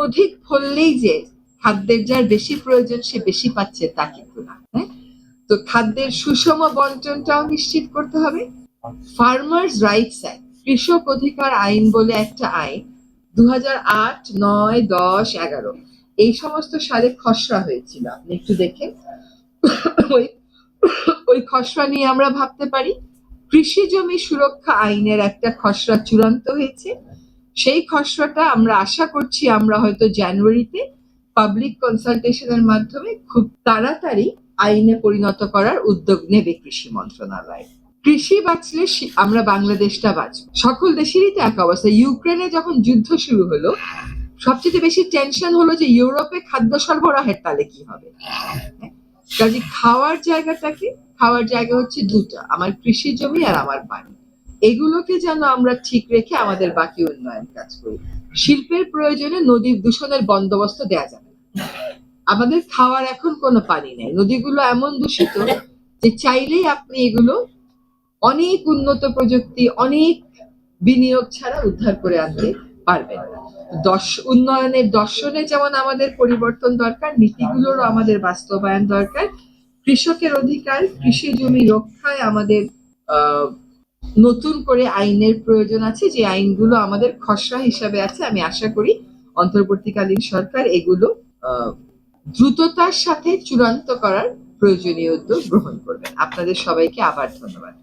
অধিক ফললেই যে খাদ্যের যার বেশি প্রয়োজন সে বেশি পাচ্ছে তা কিন্তু না। হ্যাঁ, তো খাদ্যের সুষম বন্টনটাও নিশ্চিত করতে হবে। ফার্মার্স রাইটস অ্যাক্ট, কৃষক অধিকার আইন বলে একটা আইন 2008, 9, 10, 11 এই সমস্ত সালে খসড়া হয়েছিল। আপনি একটু দেখেন, ওই খসড়া নিয়ে আমরা ভাবতে পারি। কৃষি জমি সুরক্ষা আইনের একটা খসড়া চূড়ান্ত হয়েছে। সেই খসড়াটা আমরা আশা করছি আমরা হয়তো জানুয়ারিতে পাবলিক কনসালটেশনের মাধ্যমে খুব তাড়াতাড়ি আইনে পরিণত করার উদ্যোগ নেবে কৃষি মন্ত্রণালয়। কৃষি বাঁচলে আমরা বাংলাদেশটা বাঁচব। সকল দেশেরই তো এক অবস্থা। ইউক্রেনে যখন যুদ্ধ শুরু হলো, সবচেয়ে বেশি টেনশন হলো যে ইউরোপে খাদ্য সরবরাহের তাহলে কি হবে। কাজে খাওয়ার জায়গা হচ্ছে দুটা, আমার কৃষি জমি আর আমার পানি। এগুলোকে যেন আমরা ঠিক রেখে আমাদের বাকি উন্নয়ন কাজ করি। শিল্পের প্রয়োজনে নদী দূষণের বন্দোবস্ত দেয়া যাবে। আমাদের খাওয়ার এখন কোনো পানি নেই, নদীগুলো এমন দূষিত যে চাইলেই আপনি এগুলো অনেক উন্নত প্রযুক্তি, অনেক বিনিয়োগ ছাড়া উদ্ধার করে আনতে পারবেন না। উন্নয়নের দর্শনে যেমন আমাদের পরিবর্তন দরকার, নীতিগুলোরও আমাদের বাস্তবায়ন দরকার। কৃষকের অধিকার, কৃষি জমি রক্ষায় আমাদের নতুন করে আইনের প্রয়োজন আছে, যে আইনগুলো আমাদের খসড়া হিসাবে আছে। আমি আশা করি অন্তর্বর্তীকালীন সরকার এগুলো দ্রুততার সাথে চূড়ান্ত করার প্রয়োজনীয় উদ্যোগ গ্রহণ করবেন। আপনাদের সবাইকে আবার ধন্যবাদ।